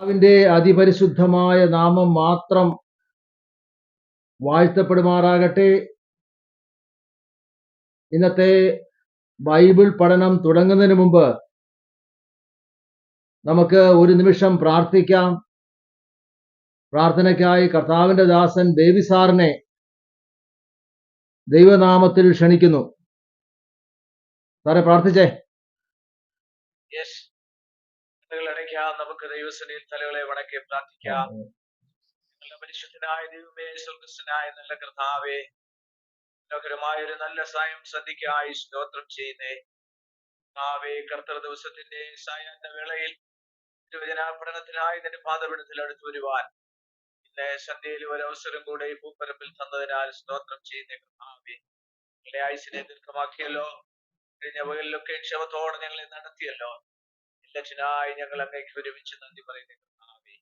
കർത്താവിന്റെ അതിപരിശുദ്ധമായ നാമം മാത്രം വാഴ്ത്തപ്പെടുമാറാകട്ടെ. ഇന്നത്തെ ബൈബിൾ പഠനം തുടങ്ങുന്നതിന് മുമ്പ് നമുക്ക് ഒരു നിമിഷം പ്രാർത്ഥിക്കാം. പ്രാർത്ഥനയ്ക്കായി കർത്താവിന്റെ ദാസൻ ദേവി സാറിനെ ദൈവനാമത്തിൽ ക്ഷണിക്കുന്നു. സാറെ പ്രാർത്ഥിച്ചേ. നമുക്ക് ദൈവസന്നിധിയിൽ തലകളെ വണക്കി പ്രാർത്ഥിക്കാം. പരിശുദ്ധനായ ദൈവമേ, സ്വർഗസ്ഥനായ നല്ല കർത്താവേ, മനോഹരമായ ഒരു നല്ല സായം സന്ധിക്കായി സ്തോത്രം ചെയ്യുന്നേ. കർത്താവേ, കർത്തൃ ദിവസത്തിന്റെ സായാഹ്ന വേളയിൽ തിരുവചന പഠനത്തിനായി നിന്റെ പാദപീഠത്തിൽ അടുത്തു വരുവാൻ ഇന്ന് സന്ധ്യയിൽ ഒരു അവസരം കൂടെ ഈ ഭൂപ്പരപ്പിൽ തന്നതിനാൽ സ്തോത്രം ചെയ്യുന്നേ. കർത്താവേ, ഞങ്ങളെ ആയുസിനെ ദീർഘമാക്കിയല്ലോ. കഴിഞ്ഞ പകലിലൊക്കെ ക്ഷമത്തോടെ ഞങ്ങളെ നടത്തിയല്ലോ. ലക്ഷനായി ഞങ്ങൾ അങ്ങേക്ക് ഒരുമിച്ച് നന്ദി പറയുന്നേ. കർത്താവേ,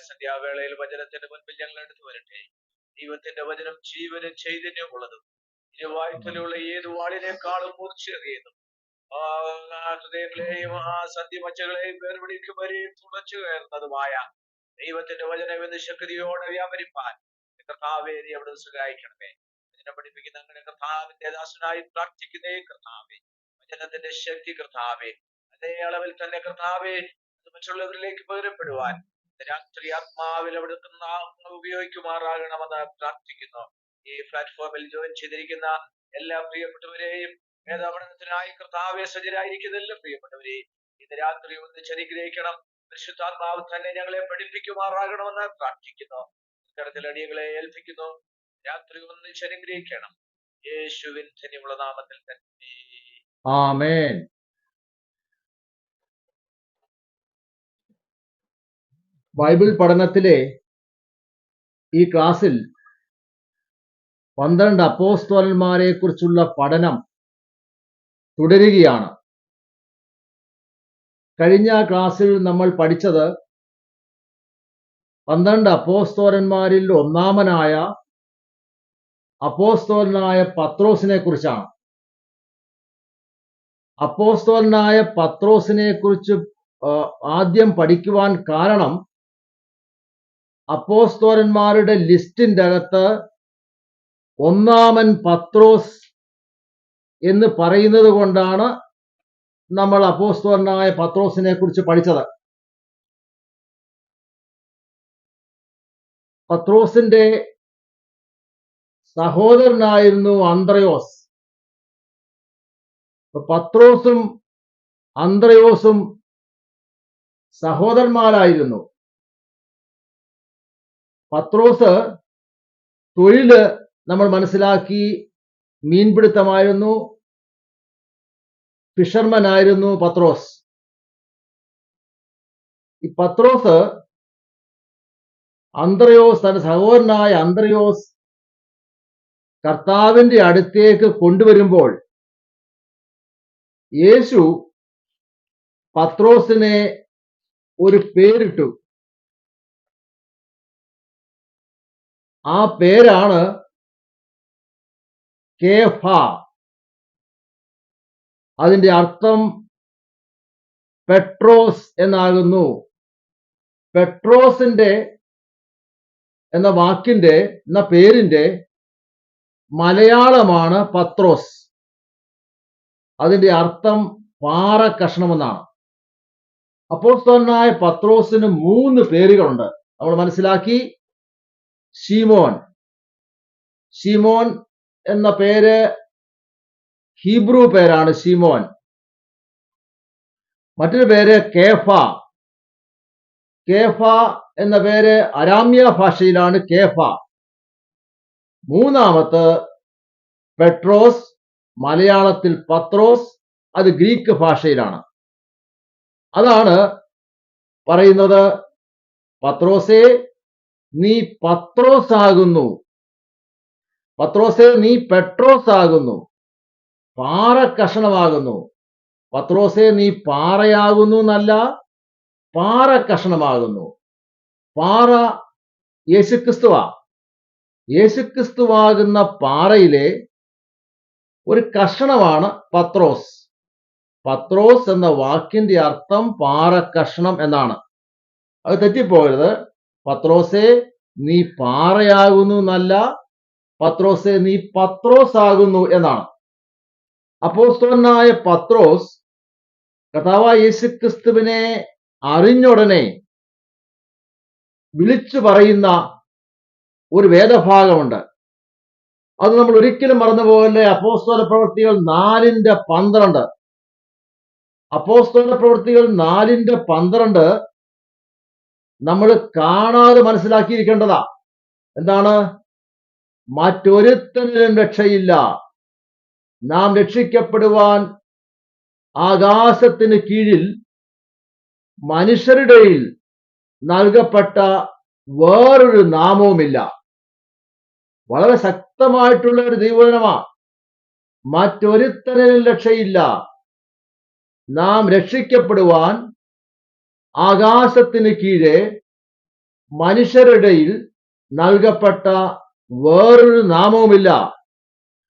സന്ധ്യാവേളയിൽ വചനത്തിന്റെ മുൻപിൽ ഞങ്ങൾ എടുത്തു വരട്ടെ. ദൈവത്തിന്റെ വചനം ജീവനും ചൈതന്യമുള്ളതും ഇരുവായ്ത്തലുള്ള ഏത് വാളിനേക്കാളും മൂർച്ചയേറിയതും ഹൃദയങ്ങളെയും സന്ധിമച്ചകളെയും വേർപിടിക്കും വരെ തുളച്ചു കയറുന്നതുമായ ദൈവത്തിന്റെ വചനം എന്ന് ശക്തിയോടെ വ്യാപരിപ്പാൻ കർത്താവേ നീ അവിടെ സഹായിക്കണമേ. വചനം പഠിപ്പിക്കുന്ന അങ്ങനെ കർത്താവിന്റെ ദാസനായി പ്രാർത്ഥിക്കുന്നേ. കർത്താവേ, വചനത്തിന്റെ ശക്തി കർത്താവേ അതേ അളവിൽ തന്നെ കർത്താവേ മറ്റുള്ളവരിലേക്ക് പകരപ്പെടുവാൻ രാത്രി ആത്മാവിൽ അവിടെ ഉപയോഗിക്കുമാറാകണമെന്ന് പ്രാർത്ഥിക്കുന്നു. ഈ പ്ലാറ്റ്ഫോമിൽ ജോയിൻ ചെയ്തിരിക്കുന്ന എല്ലാ പ്രിയപ്പെട്ടവരെയും വേദപഠനത്തിനായി കർത്താവെ സജ്ജരായിരിക്കുന്ന എല്ലാ പ്രിയപ്പെട്ടവരെയും ഇന്ന് രാത്രി ഒന്നിച്ച് അനുഗ്രഹിക്കണം. പരിശുദ്ധാത്മാവ് തന്നെ ഞങ്ങളെ പഠിപ്പിക്കുമാറാകണമെന്ന് പ്രാർത്ഥിക്കുന്നു. ഇത്തരത്തിൽ അടിയങ്ങളെ ഏൽപ്പിക്കുന്നു. രാത്രി ഒന്നിച്ച് അനുഗ്രഹിക്കണം. യേശുവിൻ ധന്യമുള്ള നാമത്തിൽ തന്നെ ആമേൻ. ബൈബിൾ പഠനത്തിലെ ഈ ക്ലാസ്സിൽ 12 അപ്പോസ്തലന്മാരെ കുറിച്ചുള്ള പഠനം തുടരുകയാണ്. കഴിഞ്ഞ ക്ലാസ്സിൽ നമ്മൾ പഠിച്ചത് 12 അപ്പോസ്തലന്മാരിൽ ഒന്നാമനായ അപ്പോസ്തലനായ പത്രോസിനെ കുറിച്ചാണ്. അപ്പോസ്തലനായ പത്രോസിനെ കുറിച്ച് ആദ്യം പഠിക്കുവാൻ കാരണം അപ്പോസ്തലന്മാരുടെ ലിസ്റ്റിന്റെ അകത്ത് ഒന്നാമൻ പത്രോസ് എന്ന് പറയുന്നത് കൊണ്ടാണ് നമ്മൾ അപ്പോസ്തലനായ പത്രോസിനെ കുറിച്ച് പഠിച്ചത്. പത്രോസിന്റെ സഹോദരനായിരുന്നു അന്ത്രയോസ്. പത്രോസും അന്ത്രയോസും സഹോദരന്മാരായിരുന്നു. പത്രോസ് തൊഴില് നമ്മൾ മനസ്സിലാക്കി മീൻപിടുത്തമായിരുന്നു, ഫിഷർമാൻ ആയിരുന്നു പത്രോസ്. ഈ പത്രോസ് അന്ത്രയോസ്, തന്റെ സഹോദരനായ അന്ത്രയോസ് കർത്താവിന്റെ അടുത്തേക്ക് കൊണ്ടുവരുമ്പോൾ യേശു പത്രോസിനെ ഒരു പേരിട്ടു. ആ പേരാണ് കേഫ. അതിന്റെ അർത്ഥം പെട്രോസ് എന്നാകുന്നു. പെട്രോസിന്റെ എന്ന വാക്കിന്റെ എന്ന പേരിന്റെ മലയാളമാണ് പത്രോസ്. അതിന്റെ അർത്ഥം പാറ കഷ്ണമെന്നാണ്. അപ്പോസ്തലനായ പത്രോസിന് 3 പേരുകളുണ്ട്. നമ്മൾ മനസ്സിലാക്കി. ശീമോൻ. ശീമോൻ എന്ന പേര് ഹീബ്രു പേരാണ് ശീമോൻ. മറ്റൊരു പേര് കേഫ. കേഫ എന്ന പേര് അരാമ്യ ഭാഷയിലാണ് കേഫ. മൂന്നാമത്തെ പെട്രോസ്, മലയാളത്തിൽ പത്രോസ്, അത് ഗ്രീക്ക് ഭാഷയിലാണ്. അതാണ് പറയുന്നത്, പത്രോസേ നീ പത്രോസ് ആകുന്നു, പത്രോസേ നീ പെട്രോസ് ആകുന്നു, പാറ കഷണമാകുന്നു. പത്രോസേ നീ പാറയാകുന്നു എന്നല്ല, പാറ കഷണമാകുന്നു. പാറ യേശുക്രിസ്തുവാ. യേശുക്രിസ്തുവാകുന്ന പാറയിലെ ഒരു കഷണമാണ് പത്രോസ്. പത്രോസ് എന്ന വാക്കിന്റെ അർത്ഥം പാറ കഷണം എന്നാണ്. അത് തെറ്റിപ്പോകരുത്. പത്രോസേ നീ പാറയാകുന്നു എന്നല്ല, പത്രോസേ നീ പത്രോസ് ആകുന്നു എന്നാണ്. അപ്പോസ്തലനായ പത്രോസ് കർത്താവായ യേശുക്രിസ്തുവിനെ അറിഞ്ഞുടനെ വിളിച്ചു പറയുന്ന ഒരു വേദഭാഗമുണ്ട്. അത് നമ്മൾ ഒരിക്കലും മറന്നുപോകല്ലേ. അപ്പോസ്തല പ്രവൃത്തികൾ 4:12. അപ്പോസ്തല പ്രവൃത്തികൾ 4:12 നമ്മൾ കാണാതെ മനസ്സിലാക്കിയിരിക്കേണ്ടതാ. എന്താണ്? മറ്റൊരുത്തനിലും രക്ഷയില്ല, നാം രക്ഷിക്കപ്പെടുവാൻ ആകാശത്തിന് കീഴിൽ മനുഷ്യരുടെ നൽകപ്പെട്ട വേറൊരു നാമവുമില്ല. വളരെ ശക്തമായിട്ടുള്ള ഒരു ദൈവവചനമാണ്. മറ്റൊരുത്തനിലും രക്ഷയില്ല, നാം രക്ഷിക്കപ്പെടുവാൻ ആകാശത്തിന് കീഴെ മനുഷ്യരുടെ നൽകപ്പെട്ട വേറൊരു നാമവുമില്ല.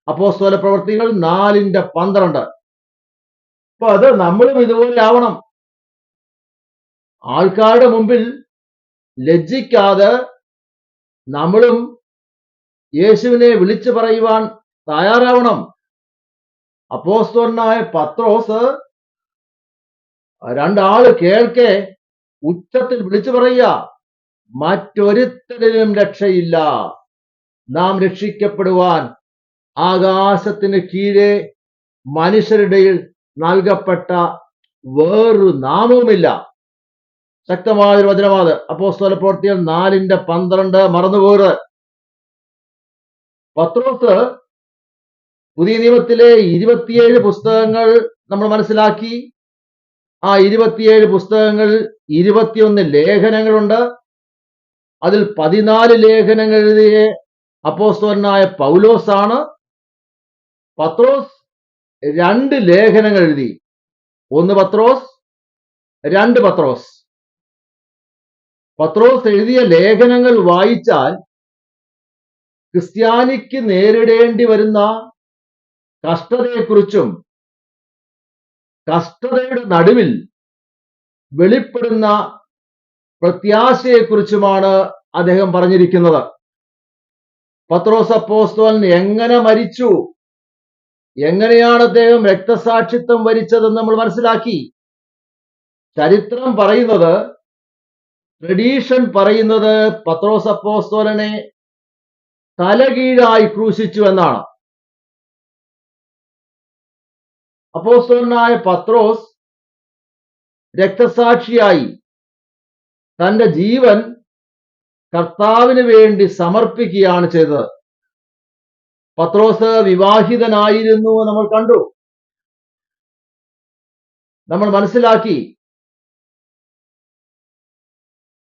അപ്പോസ്തല പ്രവൃത്തികൾ 4:12. അപ്പൊ അത് നമ്മളും ഇതുപോലെ ആവണം. ആൾക്കാരുടെ മുമ്പിൽ ലജ്ജിക്കാതെ നമ്മളും യേശുവിനെ വിളിച്ചു പറയുവാൻ തയ്യാറാവണം. അപ്പോസ്തലനായ പത്രോസ് രണ്ടാള് കേൾക്കെ ഉച്ചത്തിൽ വിളിച്ചു പറയുക, മറ്റൊരുത്തരിലും രക്ഷയില്ല, നാം രക്ഷിക്കപ്പെടുവാൻ ആകാശത്തിന് കീഴെ മനുഷ്യരുടെ നൽകപ്പെട്ട വേറൊരു നാമവുമില്ല. ശക്തമായൊരു വചനമാണ് അപ്പോസ്തല പ്രവൃത്തികൾ 4:12. മറന്നുപോകരുത്. പത്രോസ് പുതിയ നിയമത്തിലെ 27 പുസ്തകങ്ങൾ നമ്മൾ മനസ്സിലാക്കി. ആ 27 പുസ്തകങ്ങളിൽ 21 ലേഖനങ്ങളുണ്ട്. അതിൽ 14 ലേഖനങ്ങൾ എഴുതിയ അപ്പോസ്തലനായ പൗലോസാണ്. പത്രോസ് 2 ലേഖനങ്ങൾ എഴുതി. 1 പത്രോസ്, 2 പത്രോസ്. പത്രോസ് എഴുതിയ ലേഖനങ്ങൾ വായിച്ചാൽ ക്രിസ്ത്യാനിക്ക് നേരിടേണ്ടി വരുന്ന കഷ്ടതയെക്കുറിച്ചും കഷ്ടതയുടെ നടുവിൽ വെളിപ്പെടുന്ന പ്രത്യാശയെക്കുറിച്ചുമാണ് അദ്ദേഹം പറഞ്ഞിരിക്കുന്നത്. പത്രോസ് അപ്പോസ്തലൻ എങ്ങനെ മരിച്ചു, എങ്ങനെയാണ് അദ്ദേഹം രക്തസാക്ഷിത്വം വരിച്ചതെന്ന് നമ്മൾ മനസ്സിലാക്കി. ചരിത്രം പറയുന്നത്, ട്രഡീഷൻ പറയുന്നത് പത്രോസ് അപ്പോസ്തലനെ തലകീഴായി ക്രൂശിച്ചു എന്നാണ്. അപ്പോസ്തലനായ പത്രോസ് രക്തസാക്ഷിയായി തന്റെ ജീവൻ കർത്താവിന് വേണ്ടി സമർപ്പിക്കുകയാണ് ചെയ്തത്. പത്രോസ് വിവാഹിതനായിരുന്നു നമ്മൾ കണ്ടു, നമ്മൾ മനസ്സിലാക്കി.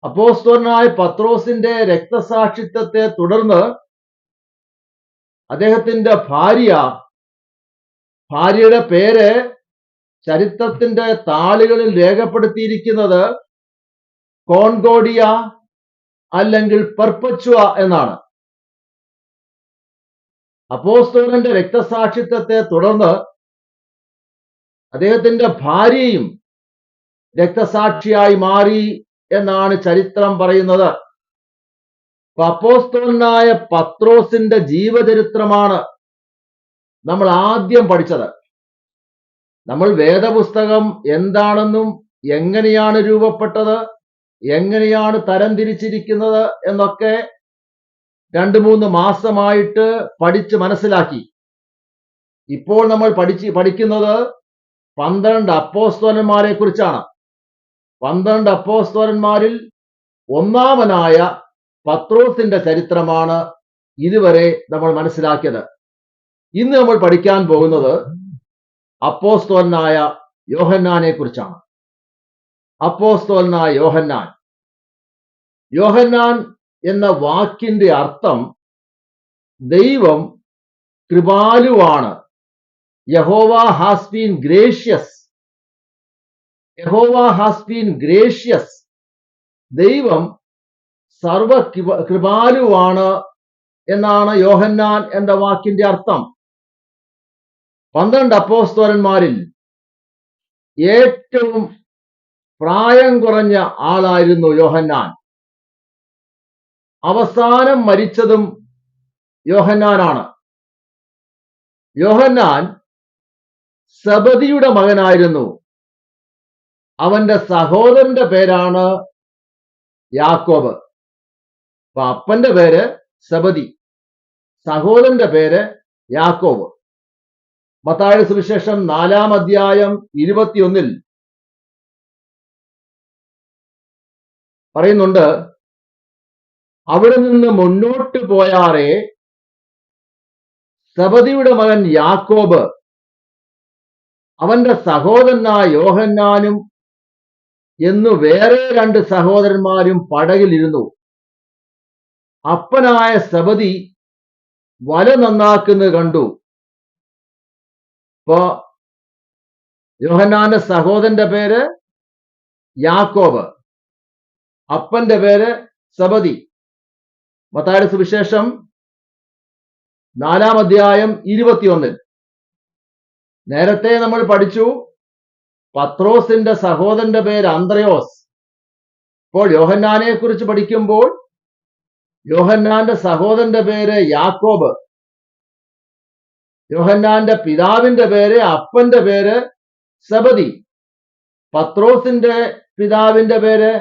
അപ്പോസ്തലനായ പത്രോസിന്റെ രക്തസാക്ഷിത്വത്തെ തുടർന്ന് അദ്ദേഹത്തിന്റെ ഭാര്യയുടെ പേര് ചരിത്രത്തിന്റെ താളുകളിൽ രേഖപ്പെടുത്തിയിരിക്കുന്നത് കോൺകോർഡിയ അല്ലെങ്കിൽ പെർപ്പച്വ എന്നാണ്. അപ്പോസ്തലന്റെ രക്തസാക്ഷിത്വത്തെ തുടർന്ന് അദ്ദേഹത്തിന്റെ ഭാര്യയും രക്തസാക്ഷിയായി മാറി എന്നാണ് ചരിത്രം പറയുന്നത്. അപ്പോസ്തലനായ പത്രോസിന്റെ ജീവചരിത്രമാണ് നമ്മൾ ആദ്യം പഠിച്ചത്. നമ്മൾ വേദപുസ്തകം എന്താണെന്നും എങ്ങനെയാണ് രൂപപ്പെട്ടത്, എങ്ങനെയാണ് തരംതിരിച്ചിരിക്കുന്നത് എന്നൊക്കെ 2-3 മാസമായിട്ട് പഠിച്ച് മനസ്സിലാക്കി. ഇപ്പോൾ നമ്മൾ പഠിക്കുന്നത് 12 അപ്പോസ്തലന്മാരെ കുറിച്ചാണ്. 12 അപ്പോസ്തലന്മാരിൽ ഒന്നാമനായ പത്രോസിന്റെ ചരിത്രമാണ് ഇതുവരെ നമ്മൾ മനസ്സിലാക്കിയത്. ഇന്ന് നമ്മൾ പഠിക്കാൻ പോകുന്നത് അപ്പോസ്തലനായ യോഹന്നാനെ കുറിച്ചാണ്. അപ്പോസ്തലനായ യോഹന്നാൻ. യോഹന്നാൻ എന്ന വാക്കിന്റെ അർത്ഥം ദൈവം കൃപാലുവാണ്. യഹോവ ഹാസ് ബീൻ ഗ്രേഷ്യസ്. യഹോവ ഹാസ് ബീൻ ഗ്രേഷ്യസ്. ദൈവം സർവ കൃപാലുവാണ് എന്നാണ് യോഹന്നാൻ എന്ന വാക്കിന്റെ അർത്ഥം. 12 അപ്പോസ്തലന്മാരിൽ ഏറ്റവും പ്രായം കുറഞ്ഞ ആളായിരുന്നു യോഹന്നാൻ. അവസാനം മരിച്ചതും യോഹന്നാനാണ്. യോഹന്നാൻ സബദിയുടെ മകനായിരുന്നു. അവന്റെ സഹോദരന്റെ പേരാണ് യാക്കോബ്. അപ്പൊ അപ്പന്റെ പേര് സബദി, സഹോദരന്റെ പേര് യാക്കോബ്. മത്തായിയുടെ സുവിശേഷം 4-ാം അധ്യായം 21 പറയുന്നുണ്ട്, അവിടെ നിന്ന് മുന്നോട്ട് പോയാറെ സബദിയുടെ മകൻ യാക്കോബ് അവന്റെ സഹോദരനായ യോഹന്നാനും എന്നു വേറെ 2 സഹോദരന്മാരും പടകിലിരുന്നു. അപ്പനായ സബദി വല നന്നാക്കുന്നത് കണ്ടു. ഇപ്പോ യോഹന്നാന്റെ സഹോദരന്റെ പേര് യാക്കോബ്, അപ്പന്റെ പേര് സബദി. മത്തായിയുടെ സുവിശേഷം 4-ാം അധ്യായം 21. നേരത്തെ നമ്മൾ പഠിച്ചു പത്രോസിന്റെ സഹോദരന്റെ പേര് അന്ത്രയോസ്. ഇപ്പോൾ യോഹന്നാനെ കുറിച്ച് പഠിക്കുമ്പോൾ യോഹന്നാന്റെ സഹോദരന്റെ പേര് യാക്കോബ്, യോഹന്നാന്റെ പിതാവിന്റെ പേര് അപ്പന്റെ പേര് സബദി, പത്രോസിന്റെ പിതാവിന്റെ പേര്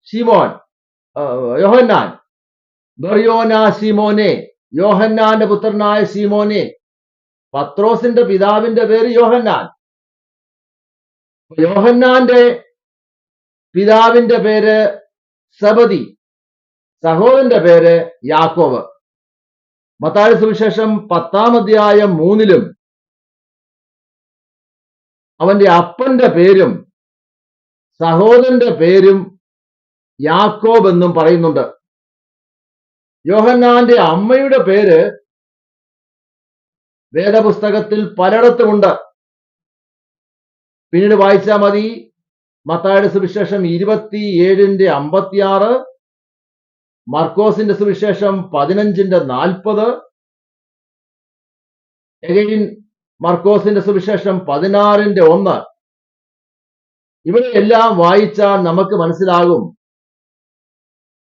ശിമോൻ, യോഹന്നാൻ, ബർയോനാ ശിമോനെ, യോഹന്നാന്റെ പുത്രനായ ശിമോനെ. പത്രോസിന്റെ പിതാവിന്റെ പേര് യോഹന്നാൻ. യോഹന്നാന്റെ പിതാവിന്റെ പേര് സബദി, സഹോദരന്റെ പേര് യാക്കോബ്. മത്തായിയുടെ സുവിശേഷം 10-ാം അധ്യായം 3 അവന്റെ അപ്പന്റെ പേരും സഹോദരന്റെ പേരും യാക്കോബ് എന്നും പറയുന്നുണ്ട്. യോഹന്നാന്റെ അമ്മയുടെ പേര് വേദപുസ്തകത്തിൽ പലയിടത്തുമുണ്ട്. പിന്നീട് വായിച്ചാൽ മതി. മത്തായിയുടെ സുവിശേഷം 27-56, മർക്കോസിന്റെ സുവിശേഷം 15-40, മർക്കോസിന്റെ സുവിശേഷം 16-1. ഇവരെല്ലാം വായിച്ചാൽ നമുക്ക് മനസ്സിലാകും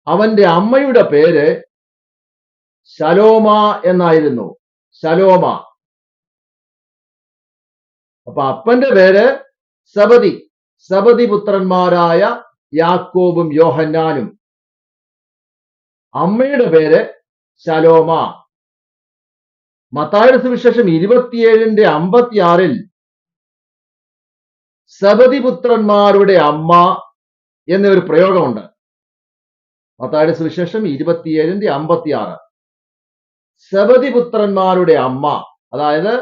അവന്റെ അമ്മയുടെ പേര് ശലോമ എന്നായിരുന്നു. ശലോമ. അപ്പൊ അപ്പന്റെ പേര് സബദി, സബദി പുത്രന്മാരായ യാക്കോബും യോഹന്നാനും. അമ്മയുടെ പേര് ശലോമ. മത്തായിയുടെ സുവിശേഷം 27-56 സബദി പുത്രന്മാരുടെ അമ്മ എന്നൊരു പ്രയോഗമുണ്ട്. മത്തായിയുടെ സുവിശേഷം 27-56 സബദി പുത്രന്മാരുടെ അമ്മ, അതായത്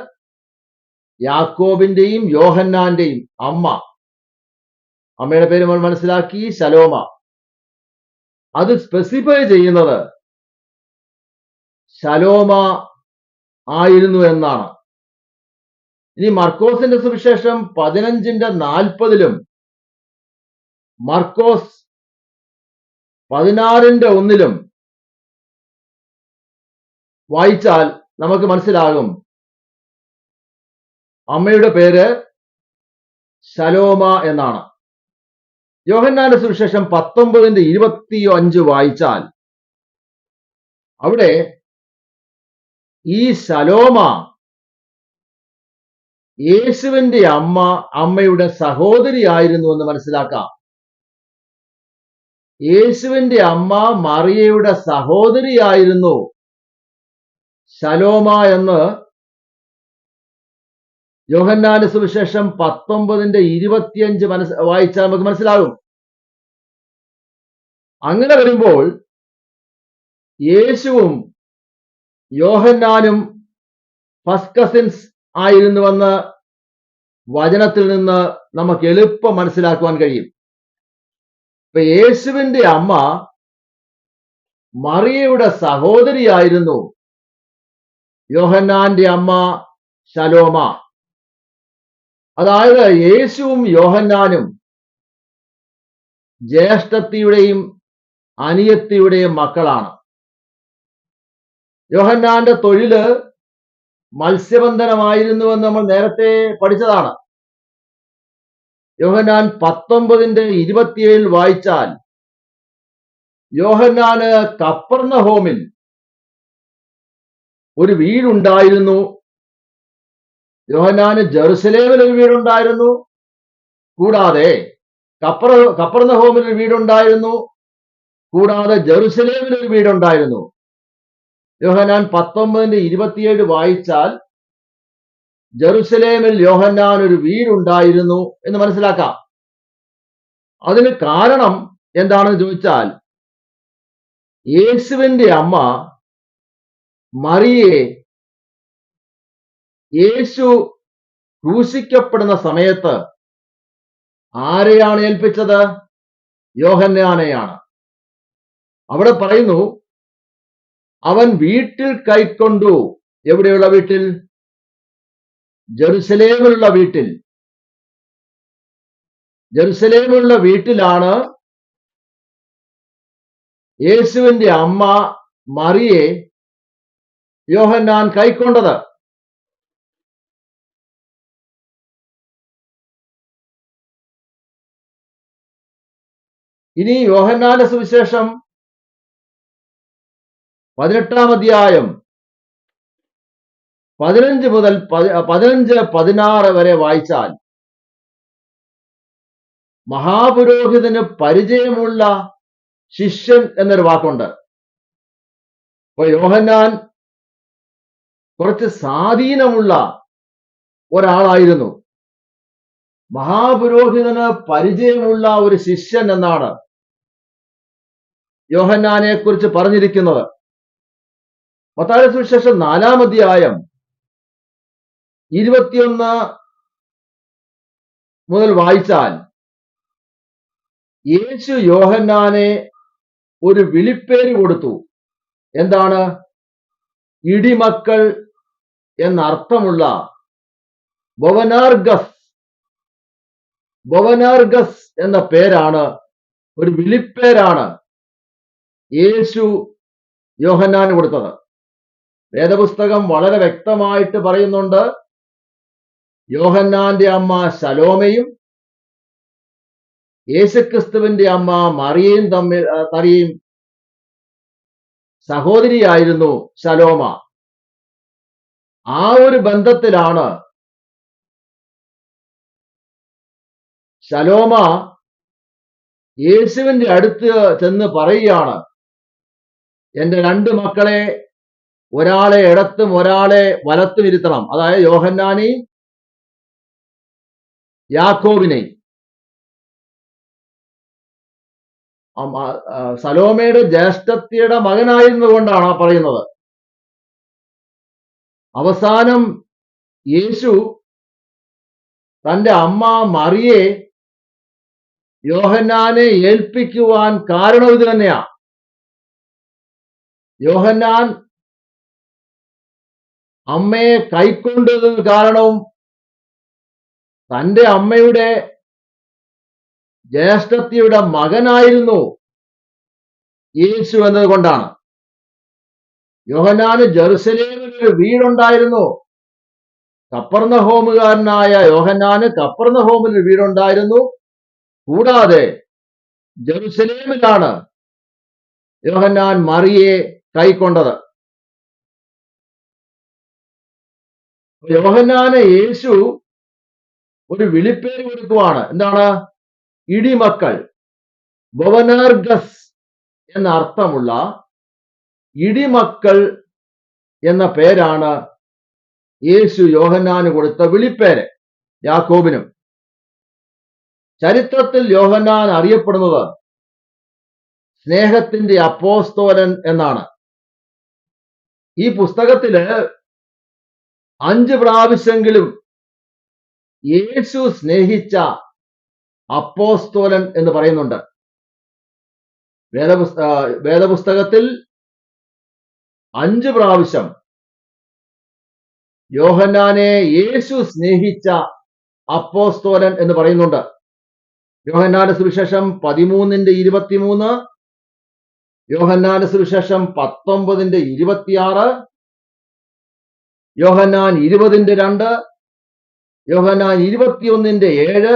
യാക്കോബിന്റെയും യോഹന്നാന്റെയും അമ്മ. അമ്മയുടെ പേര് നമ്മൾ മനസ്സിലാക്കി, ശലോമ. അത് സ്പെസിഫൈ ചെയ്യുന്നത് ശലോമ ആയിരുന്നു എന്നാണ്. ഇനി മർക്കോസിന്റെ സുവിശേഷം 15-40 മർക്കോസ് 16-1 വായിച്ചാൽ നമുക്ക് മനസ്സിലാകും അമ്മയുടെ പേര് ശലോമ എന്നാണ്. യോഹന്നാന്റെ സുവിശേഷം 19-25 വായിച്ചാൽ അവിടെ ഈ ശലോമ യേശുവിന്റെ അമ്മയുടെ സഹോദരിയായിരുന്നു എന്ന് മനസ്സിലാക്കാം. യേശുവിന്റെ അമ്മ മറിയയുടെ സഹോദരിയായിരുന്നു ശലോമ എന്ന് യോഹന്നാന്റെ സുവിശേഷം 19-25 വായിച്ചാൽ നമുക്ക് മനസ്സിലാകും. അങ്ങനെ വരുമ്പോൾ യേശുവും യോഹന്നാനും ഫസ്റ്റ് കസിൻസ് ആയിരുന്നുവെന്ന് വചനത്തിൽ നിന്ന് നമുക്ക് എളുപ്പം മനസ്സിലാക്കുവാൻ കഴിയും. ഇപ്പൊ യേശുവിന്റെ അമ്മ മറിയയുടെ സഹോദരിയായിരുന്നു യോഹന്നാന്റെ അമ്മ ശലോമ. അതായത് യേശുവും യോഹന്നാനും ജ്യേഷ്ഠത്തിയുടെയും അനിയത്തിയുടെയും മക്കളാണ്. യോഹന്നാന്റെ തൊഴില് മത്സ്യബന്ധനമായിരുന്നുവെന്ന് നമ്മൾ നേരത്തെ പഠിച്ചതാണ്. യോഹന്നാൻ 19:27 വായിച്ചാൽ യോഹന്നാന് കപ്പർന്നഹോമിൽ ഒരു വീടുണ്ടായിരുന്നു. യോഹന്നാന് ജെറുസലേമിൽ ഒരു വീടുണ്ടായിരുന്നു. കൂടാതെ കപ്പർന്നഹോമിൽ ഒരു വീടുണ്ടായിരുന്നു. കൂടാതെ ജെറുസലേമിൽ ഒരു വീടുണ്ടായിരുന്നു. യോഹന്നാൻ 19:27 വായിച്ചാൽ ജെറുസലേമിൽ യോഹന്നാൻ ഒരു വീടുണ്ടായിരുന്നു എന്ന് മനസ്സിലാക്കാം. അതിന് കാരണം എന്താണെന്ന് ചോദിച്ചാൽ യേശുവിന്റെ അമ്മ മറിയെ യേശു ക്രൂശിക്കപ്പെടുന്ന സമയത്ത് ആരെയാണ് ഏൽപ്പിച്ചത്? യോഹന്നാനെയാണ്. അവിടെ പറയുന്നു, അവൻ വീട്ടിൽ കൈക്കൊണ്ടു. എവിടെയുള്ള വീട്ടിൽ? ജെറുസലേമിലുള്ള വീട്ടിൽ. ജെറുസലേമിലുള്ള വീട്ടിലാണ് യേശുവിന്റെ അമ്മ മറിയെ യോഹന്നാൻ കൈക്കൊണ്ടത്. ഇനി യോഹന്നാന്റെ സുവിശേഷം 18-ാം അധ്യായം 15 മുതൽ 15-16 വരെ വായിച്ചാൽ മഹാപുരോഹിതന് പരിചയമുള്ള ശിഷ്യൻ എന്നൊരു വാക്കുണ്ട്. അപ്പൊ യോഹന്നാൻ കുറച്ച് സ്വാധീനമുള്ള ഒരാളായിരുന്നു. മഹാപുരോഹിതന് പരിചയമുള്ള ഒരു ശിഷ്യൻ എന്നാണ് യോഹന്നാനെ കുറിച്ച് പറഞ്ഞിരിക്കുന്നത്. മത്തായിയുടെ സുവിശേഷം 4-ാം അധ്യായം 21 മുതൽ വായിച്ചാൽ യേശു യോഹന്നാനെ ഒരു വിളിപ്പേര് കൊടുത്തു. എന്താണ്? ഇടിമക്കൾ എന്നർത്ഥമുള്ള ബൊവനാർഗസ് എന്ന പേരാണ്, ഒരു വിളിപ്പേരാണ് യേശു യോഹന്നാന് കൊടുത്തത്. വേദപുസ്തകം വളരെ വ്യക്തമായിട്ട് പറയുന്നുണ്ട്, യോഹന്നാന്റെ അമ്മ ശലോമയും യേശുക്രിസ്തുവിന്റെ അമ്മ മറിയയും തമ്മിൽ സഹോദരിയായിരുന്നു ശലോമ. ആ ഒരു ബന്ധത്തിലാണ് ശലോമ യേശുവിന്റെ അടുത്ത് ചെന്ന് പറയുകയാണ്, എന്റെ 2 മക്കളെ, ഒരാളെ ഇടത്തും ഒരാളെ വലത്തും ഇരുത്തണം. അതായത് യോഹന്നാനെയും യാക്കോബിനെയും. സലോമയുടെ ജ്യേഷ്ഠത്തിയുടെ മകനായിരുന്നുകൊണ്ടാണ് പറയുന്നത്. അവസാനം യേശു തന്റെ അമ്മ മറിയെ യോഹന്നാനെ ഏൽപ്പിക്കുവാൻ കാരണം ഇത് തന്നെയാ. യോഹന്നാൻ അമ്മയെ കൈക്കൊണ്ടതിന് കാരണവും തന്റെ അമ്മയുടെ ജ്യേഷ്ഠത്തിയുടെ മകനായിരുന്നു യേശു എന്നതുകൊണ്ടാണ്. യോഹന്നാന് ജെറുസലേമിൽ ഒരു വീടുണ്ടായിരുന്നു. കപ്പർന്നഹോമുകാരനായ യോഹന്നാന് കപ്പർന്നഹോമിൽ ഒരു വീടുണ്ടായിരുന്നു. കൂടാതെ ജെറുസലേമിലാണ് യോഹന്നാൻ മറിയെ കൈക്കൊണ്ടത്. യോഹന്നാന് യേശു ഒരു വിളിപ്പേര് കൊടുക്കുവാണ്. എന്താണ്? ഇടിമക്കൾ. ബൊവനാർഗസ് എന്ന അർത്ഥമുള്ള ഇടിമക്കൾ എന്ന പേരാണ് യേശു യോഹന്നാന് കൊടുത്ത വിളിപ്പേര് യാക്കോബിനും. ചരിത്രത്തിൽ യോഹന്നാൻ അറിയപ്പെടുന്നത് സ്നേഹത്തിന്റെ അപ്പോസ്തോലൻ എന്നാണ്. ഈ പുസ്തകത്തില് 5 പ്രാവശ്യമെങ്കിലും യേശു സ്നേഹിച്ച അപ്പോസ്തോലൻ എന്ന് പറയുന്നുണ്ട്. വേദപുസ്തകത്തിൽ 5 പ്രാവശ്യം യോഹന്നാനെ യേശു സ്നേഹിച്ച അപ്പോസ്തോലൻ എന്ന് പറയുന്നുണ്ട്. യോഹന്നാന്റെ സുവിശേഷം 13:23, യോഹന്നാന്റെ സുവിശേഷം 19:26, യോഹന്നാൻ 20:2, യോഹന്നാൻ 21:7,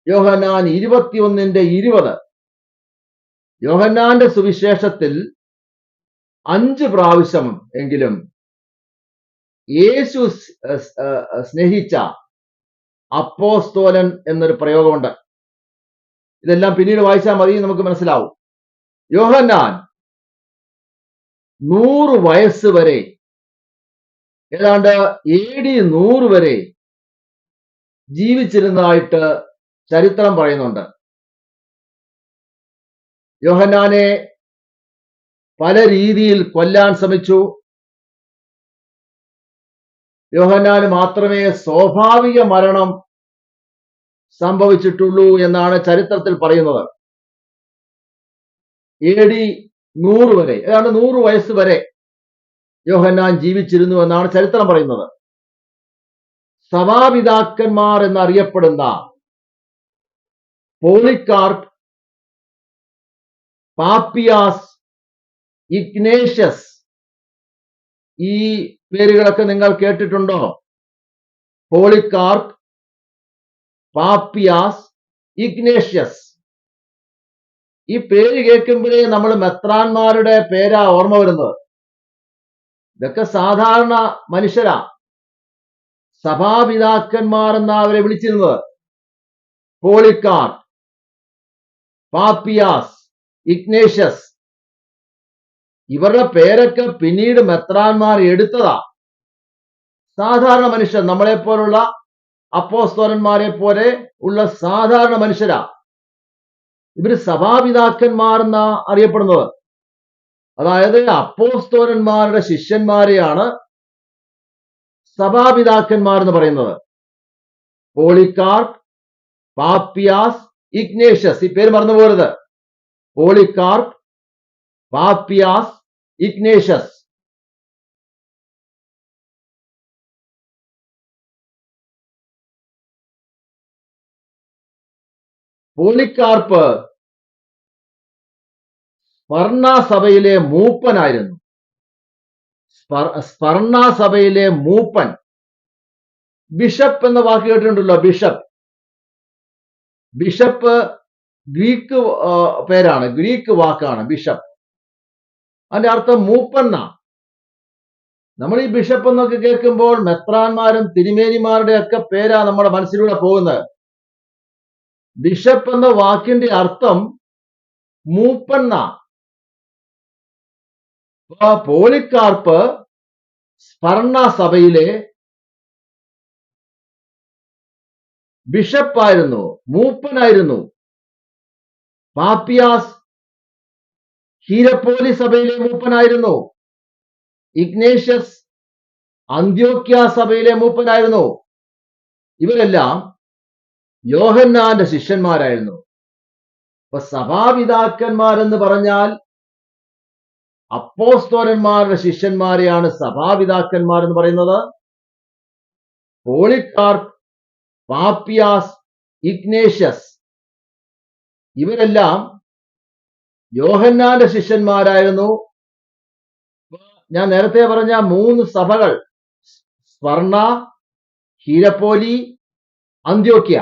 യോഹന്നാൻ 21:20. യോഹന്നാന്റെ സുവിശേഷത്തിൽ 5 പ്രാവശ്യം എങ്കിലും യേശു സ്നേഹിച്ച അപ്പോസ്തോലൻ എന്നൊരു പ്രയോഗമുണ്ട്. ഇതെല്ലാം പിന്നീട് വായിച്ചാൽ മതി, നമുക്ക് മനസ്സിലാവും. യോഹന്നാൻ 100 വയസ്സ് വരെ, ഏതാണ്ട് AD 100 വരെ ജീവിച്ചിരുന്നതായിട്ട് ചരിത്രം പറയുന്നുണ്ട്. യോഹന്നാനെ പല രീതിയിൽ കൊല്ലാൻ ശ്രമിച്ചു. യോഹന്നാന് മാത്രമേ സ്വാഭാവിക മരണം സംഭവിച്ചിട്ടുള്ളൂ എന്നാണ് ചരിത്രത്തിൽ പറയുന്നത്. AD 100 വരെ, ഏതാണ്ട് 100 വയസ്സ് വരെ യോഹന്നാൻ ജീവിച്ചിരുന്നു എന്നാണ് ചരിത്രം പറയുന്നത്. സഭാപിതാക്കന്മാർ എന്നറിയപ്പെടുന്ന പോളികാർപ്പ്, പാപ്പിയാസ്, ഇഗ്നേഷ്യസ്, ഈ പേരുകളൊക്കെ നിങ്ങൾ കേട്ടിട്ടുണ്ടോ? Polycarp, പാപ്പിയാസ്, Ignatius. ഈ പേര് കേൾക്കുമ്പോഴേ നമ്മൾ മെത്രാന്മാരുടെ പേരാ ഓർമ്മ വരുന്നത്. ഇതൊക്കെ സാധാരണ മനുഷ്യരാ. സഭാപിതാക്കന്മാർ എന്നാ അവരെ വിളിച്ചിരുന്നത്. പോളികാർപ്പ്, പാപ്പിയാസ്, ഇഗ്നേഷ്യസ്, ഇവരുടെ പേരൊക്കെ പിന്നീട് മെത്രാന്മാർ എടുത്തതാ. സാധാരണ മനുഷ്യർ, നമ്മളെപ്പോലുള്ള അപ്പോസ്തലന്മാരെ പോലെ ഉള്ള സാധാരണ മനുഷ്യരാ. ഇവര് സഭാപിതാക്കന്മാർ എന്നാ അറിയപ്പെടുന്നത്. അതായത് അപ്പോസ്തലന്മാരുടെ ശിഷ്യന്മാരെയാണ് സഭാപിതാക്കന്മാർ എന്ന് പറയുന്നത്. പോളികാർപ്പ്, പാപ്പിയാസ്, ഇഗ്നേഷ്യസ്, ഈ പേര് മറന്നു പോകരുത്. Polycarp, പാപ്പിയാസ്, Ignatius. പോളികാർപ്പ് സ്പർണ സഭയിലെ മൂപ്പനായിരുന്നു. സ്പർണ സഭയിലെ മൂപ്പൻ. ബിഷപ്പ് എന്ന വാക്ക് കേട്ടിട്ടുണ്ടല്ലോ, ബിഷപ്പ്. ബിഷപ്പ് ഗ്രീക്ക് പേരാണ്, ഗ്രീക്ക് വാക്കാണ് ബിഷപ്പ്. അതിന്റെ അർത്ഥം മൂപ്പന്ന. നമ്മൾ ഈ ബിഷപ്പ് എന്നൊക്കെ കേൾക്കുമ്പോൾ മെത്രാന്മാരും തിരുമേനിമാരുടെ ഒക്കെ പേരാ നമ്മുടെ മനസ്സിലൂടെ പോകുന്നത്. ബിഷപ്പ് എന്ന വാക്കിന്റെ അർത്ഥം മൂപ്പന്ന. പോളികാർപ്പ് സ്പർണ സഭയിലെ ബിഷപ്പായിരുന്നു, മൂപ്പനായിരുന്നു. പാപ്പിയാസ് ഹീരപ്പോലി സഭയിലെ മൂപ്പനായിരുന്നു. ഇഗ്നേഷ്യസ് അന്ത്യോക്യ സഭയിലെ മൂപ്പനായിരുന്നു. ഇവരെല്ലാം യോഹന്നാന്റെ ശിഷ്യന്മാരായിരുന്നു. അപ്പൊ സഭാപിതാക്കന്മാരെന്ന് പറഞ്ഞാൽ അപ്പോസ്തലന്മാരുടെ ശിഷ്യന്മാരെയാണ് സഭാപിതാക്കന്മാർ എന്ന് പറയുന്നത്. പോളികാർപ്പ്, പാപ്പിയാസ്, ഇഗ്നേഷ്യസ്, ഇവരെല്ലാം യോഹന്നാന്റെ ശിഷ്യന്മാരായിരുന്നു. ഞാൻ നേരത്തെ പറഞ്ഞ 3 സഭകൾ, സ്പർണ, ഹീരപ്പോലി, അന്ത്യോക്യ,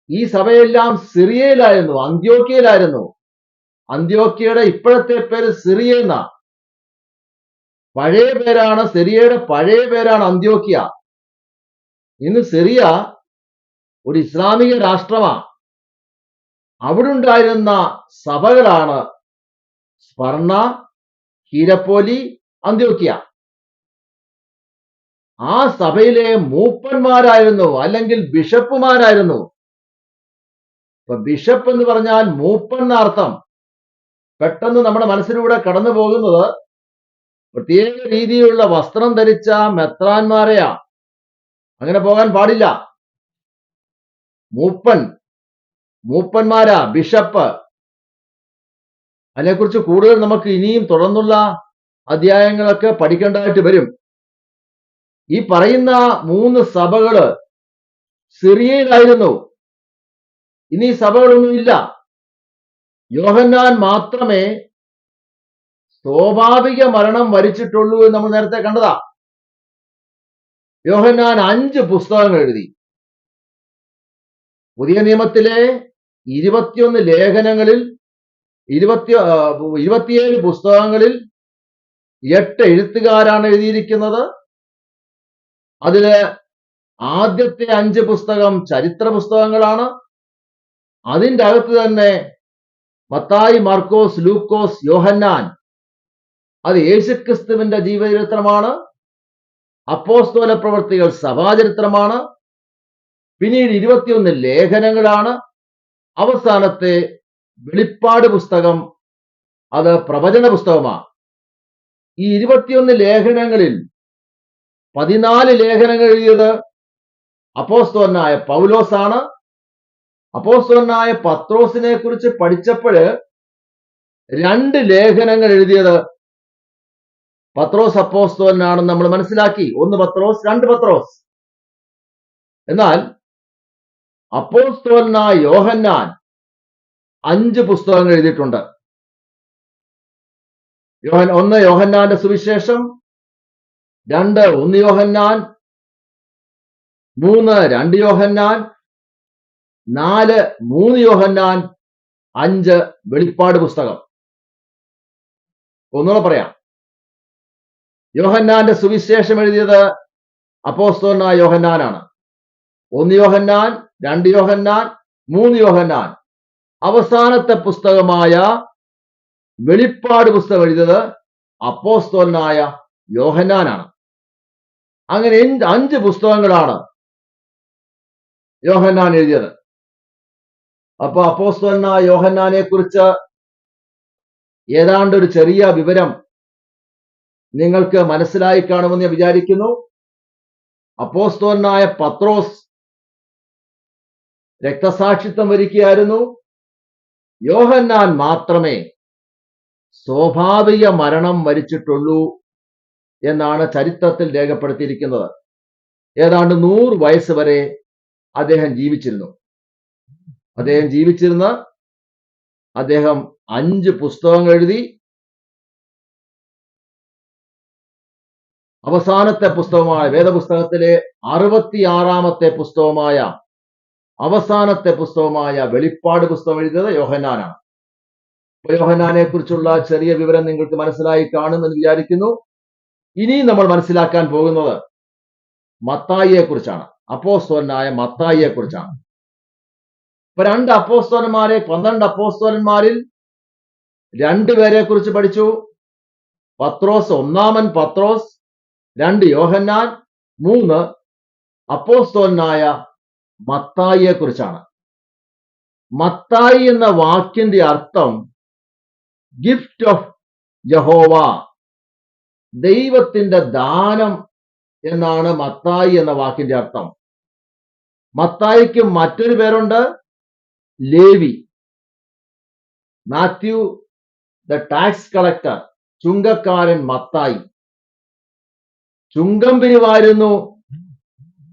ഈ സഭയെല്ലാം സിറിയയിലായിരുന്നു, അന്ത്യോക്യയിലായിരുന്നു. അന്ത്യോക്യയുടെ ഇപ്പോഴത്തെ പേര് സിറിയ എന്നാ. പഴയ പേരാണ്, സിറിയയുടെ പഴയ പേരാണ് അന്ത്യോക്യ. ഇന്ന് സിറിയ ഒരു ഇസ്ലാമിക രാഷ്ട്രമാണ്. അവിടെ ഉണ്ടായിരുന്ന സഭകളാണ് സ്പർണ, ഹീരപ്പോലി, അന്ത്യോക്യ. ആ സഭയിലെ മൂപ്പന്മാരായിരുന്നു, അല്ലെങ്കിൽ ബിഷപ്പുമാരായിരുന്നു. ഇപ്പൊ ബിഷപ്പ് എന്ന് പറഞ്ഞാൽ മൂപ്പൻ എന്ന അർത്ഥം. പെട്ടെന്ന് നമ്മുടെ മനസ്സിലൂടെ കടന്നു പോകുന്നത് പ്രത്യേക രീതിയിലുള്ള വസ്ത്രം ധരിച്ച മെത്രാന്മാരെയാ. അങ്ങനെ പോകാൻ പാടില്ല. മൂപ്പൻ, മൂപ്പന്മാരാ, ബിഷപ്പ്. അതിനെക്കുറിച്ച് കൂടുതൽ നമുക്ക് ഇനിയും തുടർന്നുള്ള അധ്യായങ്ങളൊക്കെ പഠിക്കേണ്ടതായിട്ട് വരും. ഈ പറയുന്ന 3 സഭകള് സിറിയയിലായിരുന്നു. ഇനി സഭകളൊന്നും ഇല്ല. യോഹന്നാൻ മാത്രമേ സ്വാഭാവിക മരണം വരിച്ചിട്ടുള്ളൂ എന്ന് നമ്മൾ നേരത്തെ കണ്ടതാ. യോഹന്നാൻ 5 പുസ്തകങ്ങൾ എഴുതി. പുതിയ നിയമത്തിലെ 21 ലേഖനങ്ങളിൽ 27 പുസ്തകങ്ങളിൽ 8 എഴുത്തുകാരാണ് എഴുതിയിരിക്കുന്നത്. അതില് ആദ്യത്തെ 5 പുസ്തകം ചരിത്ര പുസ്തകങ്ങളാണ്. അതിൻ്റെ അകത്ത് തന്നെ മത്തായി, മാർക്കോസ്, ലൂക്കോസ്, യോഹന്നാൻ അത് യേശുക്രിസ്തുവിന്റെ ജീവചരിത്രമാണ്. അപ്പോസ്തല പ്രവൃത്തികൾ സഭാചരിത്രമാണ്. പിന്നീട് 21 ലേഖനങ്ങളാണ്. അവസാനത്തെ വെളിപ്പാട് പുസ്തകം അത് പ്രവചന പുസ്തകമാണ്. ഈ 21 ലേഖനങ്ങളിൽ 14 ലേഖനങ്ങൾ എഴുതിയത് അപ്പോസ്തലനായ പൗലോസാണ്. അപ്പോസ്തലനായ പത്രോസിനെ കുറിച്ച് പഠിച്ചപ്പോൾ 2 ലേഖനങ്ങൾ എഴുതിയത് പത്രോസ് അപ്പോസ്തലനാണെന്ന് നമ്മൾ മനസ്സിലാക്കി. 1 പത്രോസ്, 2 പത്രോസ്. എന്നാൽ അപ്പോസ്തലനായ യോഹന്നാൻ 5 പുസ്തകങ്ങൾ എഴുതിയിട്ടുണ്ട്. 1 യോഹന്നാന്റെ സുവിശേഷം, 2 1 യോഹന്നാൻ, 3 2 യോഹന്നാൻ, 4 3 യോഹന്നാൻ, 5 വെളിപ്പാട് പുസ്തകം. ഒന്നുകൂടെ പറയാം. യോഹന്നാന്റെ സുവിശേഷം എഴുതിയത് അപ്പോസ്തലനായ യോഹന്നാനാണ്. 1 യോഹന്നാൻ, 2 യോഹന്നാൻ, 3 യോഹന്നാൻ. അവസാനത്തെ പുസ്തകമായ വെളിപ്പാട് പുസ്തകം എഴുതിയത് അപ്പോസ്തലനായ യോഹന്നാനാണ്. അങ്ങനെ 5 പുസ്തകങ്ങളാണ് യോഹന്നാൻ എഴുതിയത്. അപ്പൊ അപ്പോസ്തലനായ യോഹന്നാനെ കുറിച്ച് ഏതാണ്ട് ഒരു ചെറിയ വിവരം നിങ്ങൾക്ക് മനസ്സിലായി കാണുമെന്ന് ഞാൻ വിചാരിക്കുന്നു. അപ്പോസ്തലനായ പത്രോസ് രക്തസാക്ഷിത്വം വരിക്കുകയായിരുന്നു. യോഹന്നാൻ മാത്രമേ സ്വാഭാവിക മരണം വരിച്ചിട്ടുള്ളൂ എന്നാണ് ചരിത്രത്തിൽ രേഖപ്പെടുത്തിയിരിക്കുന്നത്. ഏതാണ്ട് 100 വയസ്സ് വരെ അദ്ദേഹം ജീവിച്ചിരുന്നു. അദ്ദേഹം 5 പുസ്തകങ്ങൾ എഴുതി. അവസാനത്തെ പുസ്തകമായ വേദപുസ്തകത്തിലെ 66ാമത്തെ പുസ്തകമായ അവസാനത്തെ പുസ്തകമായ വെളിപ്പാട് പുസ്തകം എഴുതിയത് യോഹന്നാനാണ്. യോഹന്നാനെ കുറിച്ചുള്ള ചെറിയ വിവരം നിങ്ങൾക്ക് മനസ്സിലായി കാണുമെന്ന് വിചാരിക്കുന്നു. ഇനി നമ്മൾ മനസ്സിലാക്കാൻ പോകുന്നത് മത്തായിയെ കുറിച്ചാണ്. അപ്പോസ്തലനായ മത്തായിയെ കുറിച്ചാണ്. ഇപ്പൊ 2 അപ്പോസ്തലന്മാരെ 12 അപ്പോസ്തലന്മാരിൽ 2 പേരെ കുറിച്ച് പഠിച്ചു. പത്രോസ്, ഒന്നാമൻ പത്രോസ്, 2 യോഹന്നാൻ, 3 അപ്പോസ്തലനായ മത്തായിയെ കുറിച്ചാണ്. മത്തായി എന്ന വാക്കിന്റെ അർത്ഥം ഗിഫ്റ്റ് ഓഫ് യഹോവ, ദൈവത്തിന്റെ ദാനം എന്നാണ് മത്തായി എന്ന വാക്കിന്റെ അർത്ഥം. മത്തായിക്ക് മറ്റൊരു പേരുണ്ട്, Levi. Matthew the tax collector, ചുങ്കക്കാരൻ മത്തായി. ചുങ്കം പിരിവായിരുന്നു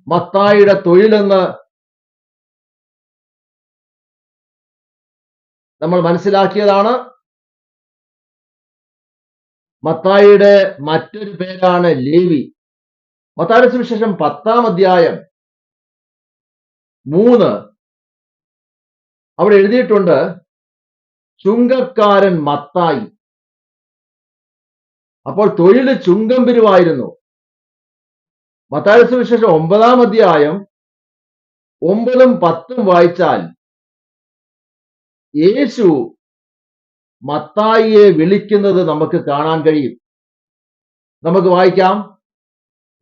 മത്തായിയുടെ തൊഴിലെന്ന് നമ്മൾ മനസ്സിലാക്കിയതാണ്. മത്തായിയുടെ മറ്റൊരു പേരാണ് ലേവി. മത്തായിയുടെ സുവിശേഷം 10-ാം അധ്യായം 3 അവിടെ എഴുതിയിട്ടുണ്ട്, ചുങ്കക്കാരൻ മത്തായി. അപ്പോൾ തൊഴില് ചുങ്കം പിരിവായിരുന്നു. മത്തായിയുടെ സുവിശേഷം 9-ാം അധ്യായം 9-ഉം 10-ഉം വായിച്ചാൽ യേശു മത്തായിയെ വിളിക്കുന്നത് നമുക്ക് കാണാൻ കഴിയും. നമുക്ക് വായിക്കാം.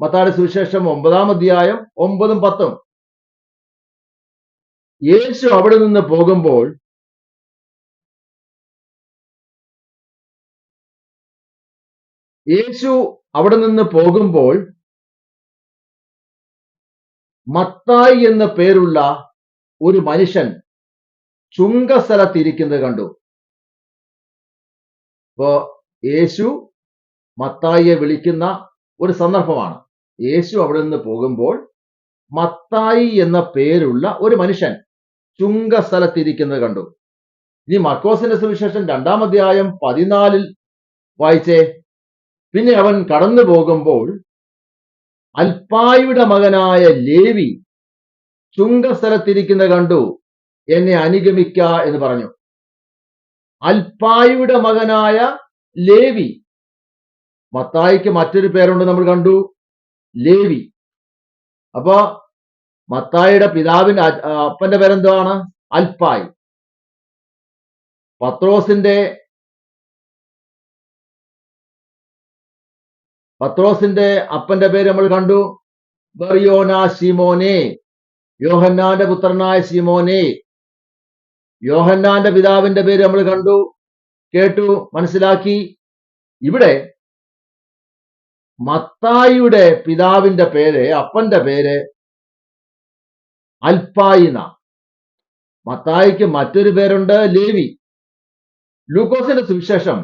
മത്തായിയുടെ സുവിശേഷം 9-ാം അധ്യായം 9-ഉം 10-ഉം. യേശു അവിടെ നിന്ന് പോകുമ്പോൾ മത്തായി എന്ന പേരുള്ള ഒരു മനുഷ്യൻ ചുങ്കസ്ഥലത്തിരിക്കുന്നത് കണ്ടു. ഇപ്പോ യേശു മത്തായിയെ വിളിക്കുന്ന ഒരു സന്ദർഭമാണ്. യേശു അവിടെ നിന്ന് പോകുമ്പോൾ മത്തായി എന്ന പേരുള്ള ഒരു മനുഷ്യൻ ചുങ്കസ്ഥലത്തിരിക്കുന്നത് കണ്ടു. ഇനി മർക്കോസിന്റെ സുവിശേഷം 2-ാം അധ്യായം 14-ൽ വായിച്ചേ. പിന്നെ അവൻ കടന്നു പോകുമ്പോൾ അൽഫായുടെ മകനായ ലേവി ചുങ്കസ്ഥലത്തിരിക്കുന്ന കണ്ടു, എന്നെ അനുഗമിക്ക എന്ന് പറഞ്ഞു. അൽപായിയുടെ മകനായ ലേവി. മത്തായിക്ക് മറ്റൊരു പേരുണ്ട്, നമ്മൾ കണ്ടു, ലേവി. അപ്പൊ മത്തായിയുടെ പിതാവിന്റെ അപ്പന്റെ പേരെന്താണ്? അൽപായി. പത്രോസിന്റെ അപ്പന്റെ പേര് നമ്മൾ കണ്ടു, ബറിയോന ശിമോനെ, യോഹന്നാന്റെ പുത്രനായ ശിമോനെ. യോഹന്നാന്റെ പിതാവിന്റെ പേര് നമ്മൾ കണ്ടു, കേട്ടു, മനസ്സിലാക്കി. ഇവിടെ മത്തായിയുടെ പിതാവിന്റെ പേര്, അപ്പന്റെ പേര് അൽപായിന. മത്തായിക്ക് മറ്റൊരു പേരുണ്ട്, ലേവി. ലൂക്കോസിന്റെ സുവിശേഷം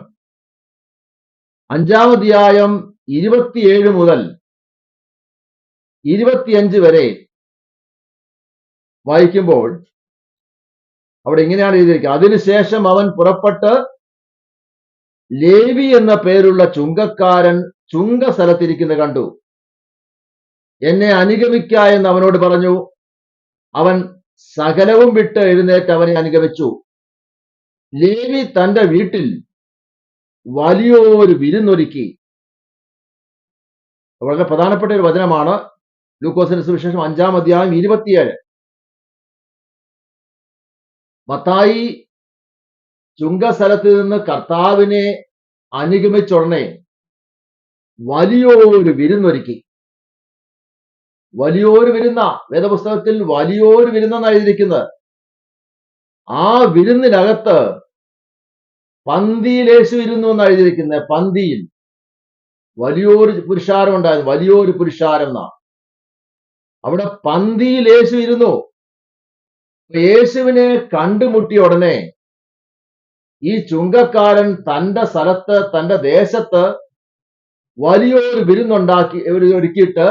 5-ാം അധ്യായം 27 മുതൽ 25 വരെ വായിക്കുമ്പോൾ അവിടെ ഇങ്ങനെയാണ് എഴുതിയിരിക്കുന്നത്. അതിനുശേഷം അവൻ പുറപ്പെട്ട് ലേവി എന്ന പേരുള്ള ചുങ്കക്കാരൻ ചുങ്കസ്ഥലത്തിരിക്കുന്ന കണ്ടു, എന്നെ അനുഗമിക്ക എന്ന് അവനോട് പറഞ്ഞു. അവൻ സകലവും വിട്ട് എഴുന്നേറ്റ് അവനെ അനുഗമിച്ചു. ലേവി തന്റെ വീട്ടിൽ വലിയൊരു വിരുന്നൊരുക്കി. വളരെ പ്രധാനപ്പെട്ട ഒരു വചനമാണ് ലൂക്കോസിന്റെ സുവിശേഷം 5-ാം അധ്യായം 27. മത്തായി ചുങ്കസ്ഥലത്ത് നിന്ന് കർത്താവിനെ അനുഗമിച്ചുടനെ വലിയൊരു വിരുന്നൊരുക്കി. വലിയൊരു വിരുന്ന, വേദപുസ്തകത്തിൽ വലിയൊരു വിരുന്നെന്നാണ് എഴുതിയിരിക്കുന്നത്. ആ വിരുന്നിനകത്ത് പന്തിയിൽ യേശു ഇരുന്നു എന്നാണ് എഴുതിയിരിക്കുന്നത്. പന്തിയിൽ വലിയൊരു പുരുഷാരം ഉണ്ടായിരുന്നു, വലിയൊരു പുരുഷാരം എന്നാ. അവിടെ പന്തിയിൽ യേശു ഇരുന്നു. യേശുവിനെ കണ്ടുമുട്ടിയ ഉടനെ ഈ ചുങ്കക്കാരൻ തന്റെ സ്ഥലത്ത്, തന്റെ ദേശത്ത് വലിയൊരു വിരുന്നുണ്ടാക്കി ഒരുക്കിയിട്ട്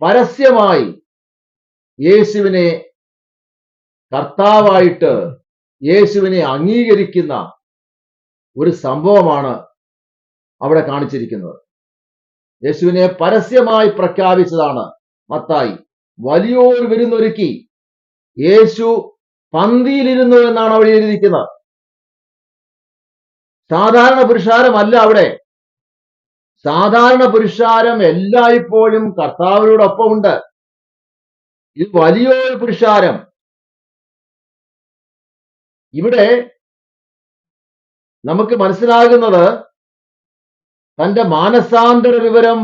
പരസ്യമായി യേശുവിനെ കർത്താവായിട്ട്, യേശുവിനെ അംഗീകരിക്കുന്ന ഒരു സംഭവമാണ് അവിടെ കാണിച്ചിരിക്കുന്നത്. യേശുവിനെ പരസ്യമായി പ്രഖ്യാപിച്ചതാണ് മത്തായി. വലിയൊരു വിരുന്നൊരുക്കി. യേശു പന്തിയിലിരുന്നു എന്നാണ് അവിടെ എഴുതിയിരിക്കുന്നത്. സാധാരണ പുരുഷാരമല്ല അവിടെ. സാധാരണ പുരുഷാരം എല്ലായ്പ്പോഴും കർത്താവിനോടൊപ്പം ഉണ്ട്. ഇത് വലിയൊരു പുരുഷാരം. ഇവിടെ നമുക്ക് മനസ്സിലാകുന്നത് തന്റെ മാനസാന്തര വിവരം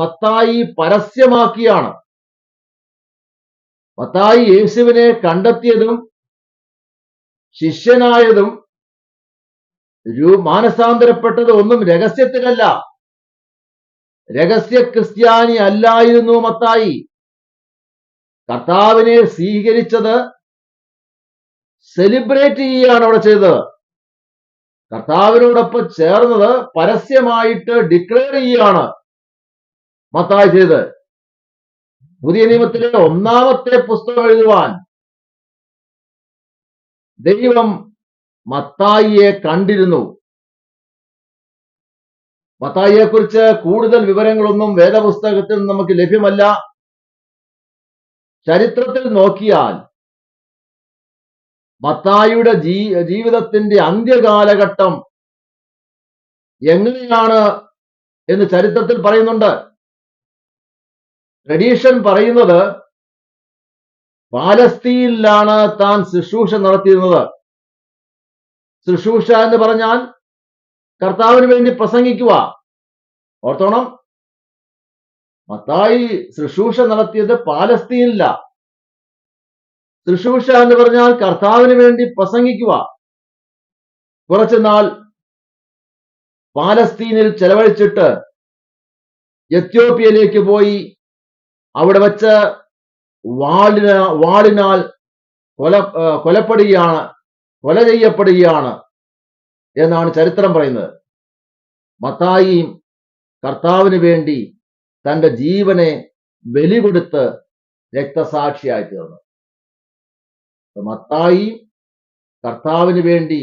മത്തായി പരസ്യമാക്കിയാണ്. മത്തായി യേശുവിനെ കണ്ടെത്തിയതും ശിഷ്യനായതും മാനസാന്തരപ്പെട്ടതും ഒന്നും രഹസ്യത്തിലല്ല. രഹസ്യ ക്രിസ്ത്യാനി അല്ലായിരുന്നു മത്തായി. കർത്താവിനെ സ്വീകരിച്ചത് സെലിബ്രേറ്റ് ചെയ്യുകയാണ് അവിടെ ചെയ്തത്. കർത്താവിനോടൊപ്പം ചേർന്നത് പരസ്യമായിട്ട് ഡിക്ലെയർ ചെയ്യുകയാണ് മത്തായി ചെയ്തത്. പുതിയ നിയമത്തിലെ 1-ാമത്തെ പുസ്തകം എഴുതുവാൻ ദൈവം മത്തായിയെ കണ്ടിരുന്നു. മത്തായിയെ കുറിച്ച് കൂടുതൽ വിവരങ്ങളൊന്നും വേദപുസ്തകത്തിൽ നമുക്ക് ലഭ്യമല്ല. ചരിത്രത്തിൽ നോക്കിയാൽ മത്തായിയുടെ ജീവിതത്തിന്റെ അന്ത്യകാലഘട്ടം എങ്ങനെയാണ് എന്ന് ചരിത്രത്തിൽ പറയുന്നുണ്ട്. ട്രഡീഷൻ പറയുന്നത് പാലസ്തീനിലാണ് താൻ ശുശ്രൂഷ നടത്തിയിരുന്നത്. ശുശ്രൂഷ എന്ന് പറഞ്ഞാൽ കർത്താവിന് വേണ്ടി പ്രസംഗിക്കുക. ഓർത്തോണം, മത്തായി ശുശ്രൂഷ നടത്തിയത് പാലസ്തീനില്ല. ശുശ്രൂഷ എന്ന് പറഞ്ഞാൽ കർത്താവിന് വേണ്ടി പ്രസംഗിക്കുക. കുറച്ചുനാൾ പാലസ്തീനിൽ ചെലവഴിച്ചിട്ട് എത്യോപ്യയിലേക്ക് പോയി അവിടെ വച്ച് വാളിനാൽ കൊല ചെയ്യപ്പെടുകയാണ് എന്നാണ് ചരിത്രം പറയുന്നത്. മത്തായിയും കർത്താവിന് വേണ്ടി തന്റെ ജീവനെ ബലി കൊടുത്ത് രക്തസാക്ഷിയായി തീർന്നു. മത്തായി കർത്താവിന് വേണ്ടി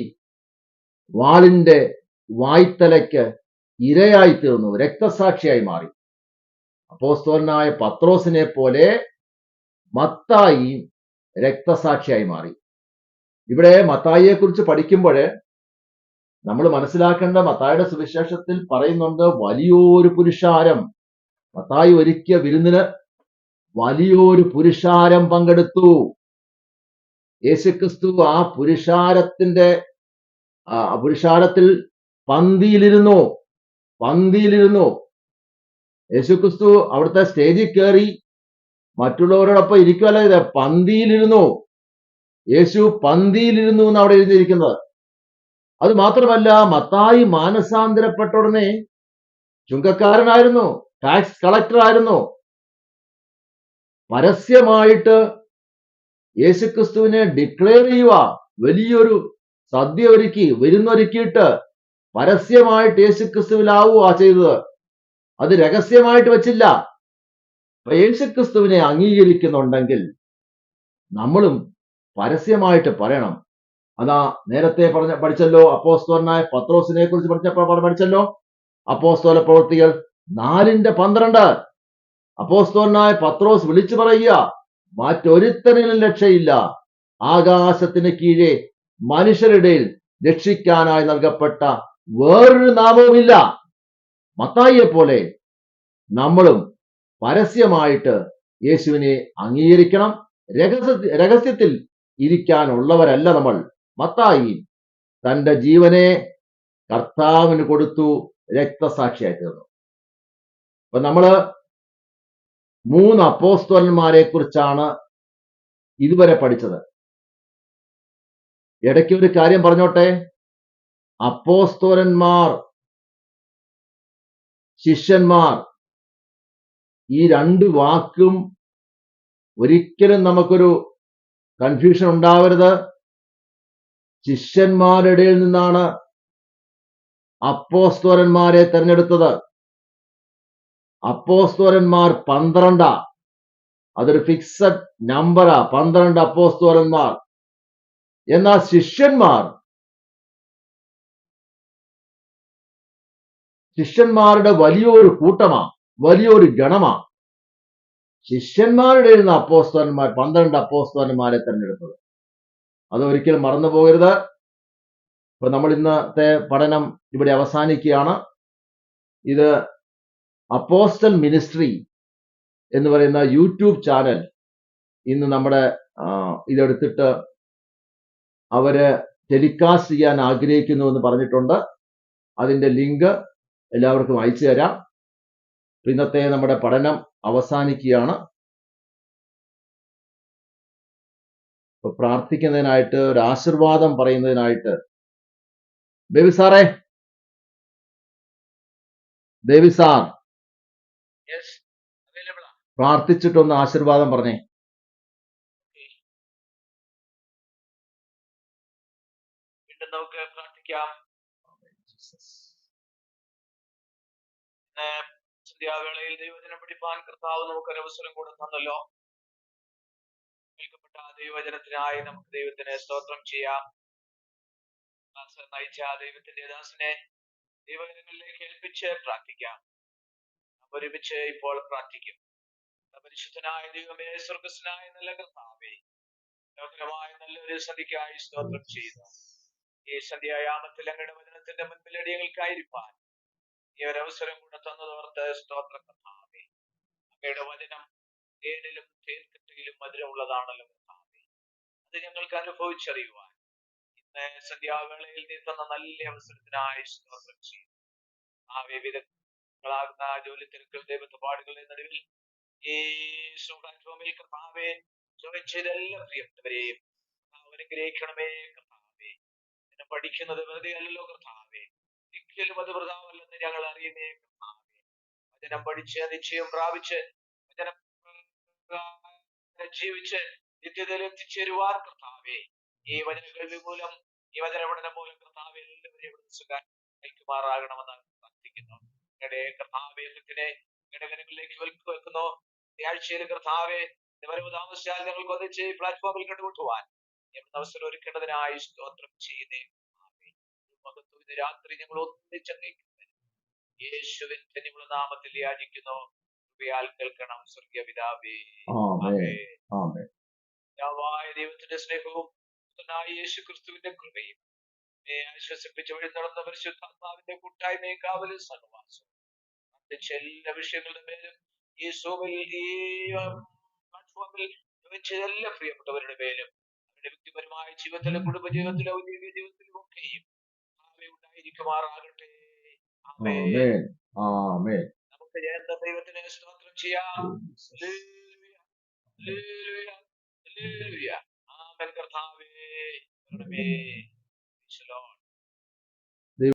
വാളിന്റെ വായ്ത്തലയ്ക്ക് ഇരയായി തീർന്നു, രക്തസാക്ഷിയായി മാറി. അപ്പോസ്തലനായ പത്രോസിനെ പോലെ മത്തായി രക്തസാക്ഷിയായി മാറി. ഇവിടെ മത്തായിയെ കുറിച്ച് പഠിക്കുമ്പോൾ നമ്മൾ മനസ്സിലാക്കേണ്ട, മത്തായിയുടെ സുവിശേഷത്തിൽ പറയുന്നുണ്ട് വലിയൊരു പുരുഷാരം. മത്തായി ഒരുക്കിയ വിരുന്നിന് വലിയൊരു പുരുഷാരം പങ്കെടുത്തു. യേശുക്രിസ്തു ആ പുരുഷാരത്തിൽ പന്തിയിലിരുന്നു. യേശുക്രിസ്തു അവിടുത്തെ സ്റ്റേജിൽ കയറി മറ്റുള്ളവരോടൊപ്പം ഇരിക്കുവല്ല, ഇത് പന്തിയിലിരുന്നു. യേശു പന്തിയിലിരുന്നു എന്ന് അവിടെ എഴുതിയിരിക്കുന്നത്. അത് മാത്രമല്ല, മത്തായി മാനസാന്തരപ്പെട്ട ഉടനെ ചുങ്കക്കാരനായിരുന്നു, ടാക്സ് കളക്ടർ ആയിരുന്നു. പരസ്യമായിട്ട് യേശുക്രിസ്തുവിനെ ഡിക്ലെയർ ചെയ്യുക, വലിയൊരു സദ്യ വിരുന്നൊരുക്കിയിട്ട് പരസ്യമായിട്ട് യേശുക്രിസ്തുവിലാവുക ചെയ്തത്. അത് രഹസ്യമായിട്ട് വെച്ചില്ല. അപ്പൊ യേശുക്രിസ്തുവിനെ അംഗീകരിക്കുന്നുണ്ടെങ്കിൽ നമ്മളും പരസ്യമായിട്ട് പറയണം. അതാ നേരത്തെ പഠിച്ചല്ലോ, അപ്പോസ്തലനായ പത്രോസിനെ കുറിച്ച് പഠിച്ചല്ലോ. അപ്പോസ്തല പ്രവൃത്തികൾ 4:12. അപ്പോസ്തലനായ പത്രോസ് വിളിച്ചു പറയുക, മറ്റൊരുത്തനിലും രക്ഷയില്ല, ആകാശത്തിന് കീഴെ മനുഷ്യരുടെ രക്ഷിക്കാനായി നൽകപ്പെട്ട വേറൊരു നാമവുമില്ല. മത്തായിയെ പോലെ നമ്മളും പരസ്യമായിട്ട് യേശുവിനെ അംഗീകരിക്കണം. രഹസ്യത്തിൽ ഇരിക്കാനുള്ളവരല്ല നമ്മൾ. മത്തായി തന്റെ ജീവനെ കർത്താവിന് കൊടുത്തു, രക്തസാക്ഷിയായി തീർന്നു. അപ്പൊ നമ്മള് 3 അപ്പോസ്തലന്മാരെ കുറിച്ചാണ് ഇതുവരെ പഠിച്ചത്. ഇടയ്ക്ക് ഒരു കാര്യം പറഞ്ഞോട്ടെ. അപ്പോസ്തലന്മാർ, ശിഷ്യന്മാർ, ഈ 2 വാക്കും ഒരിക്കലും നമുക്കൊരു കൺഫ്യൂഷൻ ഉണ്ടാവരുത്. ശിഷ്യന്മാരുടെ ഇടയിൽ നിന്നാണ് അപ്പോസ്തലന്മാരെ തെരഞ്ഞെടുത്തത്. അപ്പോസ്തലന്മാർ 12. അതൊരു ഫിക്സഡ് നമ്പറാ, 12 അപ്പോസ്തലന്മാർ. എന്നാൽ ശിഷ്യന്മാരുടെ വലിയൊരു കൂട്ടമാ, വലിയൊരു ഗണമാ. ശിഷ്യന്മാരുടെ നിന്ന് 12 അപ്പോസ്തലന്മാരെ തെരഞ്ഞെടുത്തത്. അത് ഒരിക്കലും മറന്നു പോകരുത്. ഇപ്പൊ നമ്മൾ ഇന്നത്തെ പഠനം ഇവിടെ അവസാനിക്കുകയാണ്. ഇത് അപ്പോസ്റ്റൽ മിനിസ്ട്രി എന്ന് പറയുന്ന യൂട്യൂബ് ചാനൽ ഇന്ന് നമ്മുടെ ഇതെടുത്തിട്ട് അവര് ടെലികാസ്റ്റ് ചെയ്യാൻ ആഗ്രഹിക്കുന്നു എന്ന് പറഞ്ഞിട്ടുണ്ട്. അതിന്റെ ലിങ്ക് എല്ലാവർക്കും അയച്ചു തരാം. ഇന്നത്തെ നമ്മുടെ പഠനം അവസാനിക്കുകയാണ്. പ്രാർത്ഥിക്കുന്നതിനായിട്ട്, ഒരു ആശീർവാദം പറയുന്നതിനായിട്ട് ദേവി സാർ പ്രാർത്ഥിച്ചിട്ടൊന്ന് ആശീർവാദം പറഞ്ഞേ. വീണ്ടും നമുക്ക് പ്രാർത്ഥിക്കാം. സന്ധ്യാവേളയിൽ ദൈവവചനം പഠിപ്പാൻ കർത്താവ് നമുക്കൊരു അവസരം കൂടെ തന്നല്ലോ. കേൾക്കപ്പെട്ട ദൈവവചനത്തിനായി നമുക്ക് ദൈവത്തിന് സ്തോത്രം ചെയ്യാം. നയിച്ച ദൈവത്തിന്റെ ദാസനെ ദൈവവചനങ്ങളിലേക്ക് ഏൽപ്പിച്ച് പ്രാർത്ഥിക്കാം. ഒരുമിച്ച് ഇപ്പോൾ പ്രാർത്ഥിക്കും. പരിശുദ്ധനായ ദൈവമേ, സ്വർഗസ്വനായ നല്ല കർത്താവേ, ലോകമായ നല്ലൊരു സന്ധ്യയ്ക്കായി സ്തോത്രം ചെയ്യുന്നു. ഈ സന്ധ്യായാമത്തിൽ അങ്ങയുടെ വചനത്തിന്റെ മുൻപിൽ അടിയങ്ങൾക്കായിരിക്കാൻ ഈ ഒരവസരം കൂടെ തന്നതോർത്ത് സ്തോത്ര കർത്താവേ. അങ്ങയുടെ വചനം തേനിലും തേൻകട്ടയിലും മധുരമുള്ളതാണല്ലോ കർത്താവേ. അത് ഞങ്ങൾക്ക് അനുഭവിച്ചറിയുവാൻ ഇന്ന് സന്ധ്യാവേളയിൽ നീ തന്ന നല്ല അവസരത്തിനായി സ്തോത്രം ചെയ്യുന്നു. ആ വിവിധങ്ങളാകുന്ന ജോലി തിരക്കുകൾ, ദൈവപാടുകളുടെ നടുവിൽ ഈ പ്ലാറ്റ്ഫോമിൽ കർത്താവെ ജോയിൻ ചെയ്ത എല്ലാ പ്രിയപ്പെട്ടവരെയും അനുഗ്രഹിക്കണമേ കർത്താവെ. എന്നെ പഠിക്കുന്നത് വെറുതെ അല്ലല്ലോ കർത്താവെ, ഒരിക്കലും അത് വൃഥാവല്ലെന്ന് ഞങ്ങൾ അറിയുന്നേ കർത്താവെ. വചനം പഠിച്ച് നിശ്ചയം പ്രാപിച്ച് വചനം ജീവിച്ച് നിത്യതയിൽ എത്തിച്ചേരുവാൻ കർത്താവെ, ഈ വചന കേൾവി മൂലം, ഈ വചന പഠനം മൂലം കർത്താവെ എല്ലാവരെയും നയിക്കുമാറാകണമെന്ന് പ്രാർത്ഥിക്കുന്നു. ഞങ്ങളുടെ കർത്താവെ ഘടകങ്ങളിലേക്ക് വെക്കുന്നു. ഈ ആഴ്ചയിൽ കർത്താവെ വരവ് താമസിച്ചാൽ ഞങ്ങൾക്ക് ഒന്നിച്ച് പ്ലാറ്റ്ഫോമിൽ കണ്ടുമുട്ടുവാൻ അവസരം ഒരുക്കേണ്ടതിനായി സ്തോത്രം ചെയ്യുന്നേ. രാത്രി ഞങ്ങൾ ഒന്നിച്ചങ്ങേക്കുന്നത് യേശുവിന്റെ നാമത്തിൽ യാചിക്കുന്നു. കൃപയാൽ കേൾക്കണം സ്വർഗീയ പിതാവേ. ആമേൻ. ആമേൻ. പിതാവായ ദൈവത്തിന്റെ സ്നേഹവും പുത്രനായ യേശു ക്രിസ്തുവിന്റെ കൃപയും ആശ്വസിപ്പിച്ച് വഴി നടന്ന പരിശുദ്ധാത്മാവിന്റെ കൂട്ടായ്മയും കാവലും സഹവാസവും പ്രത്യേകിച്ച് എല്ലാ വിഷയങ്ങളുടെ മേലും ഈ സോമിൽ ഈ പ്ലാറ്റ്ഫോമിൽ ജോയിൻ ചെയ്ത എല്ലാ പ്രിയപ്പെട്ടവരുടെ മേലും അവരുടെ വ്യക്തിപരമായ ജീവിതത്തിലും കുടുംബജീവിതത്തിലും ഔദ്യോഗിക ജീവിതത്തിലും ഒക്കെയും ഉണ്ടായിരിക്കുമാറാകട്ടെ. ആമേൻ. ആമേൻ. ആമേൻ. നമുക്ക് ചേർന്ന ദൈവത്തിന് സ്തോത്രം ചെയ്യാം. ഹല്ലേലൂയ, ഹല്ലേലൂയ, ഹല്ലേലൂയ. ആമേൻ. കർത്താവേ, കരുണമേ. ഈശോ.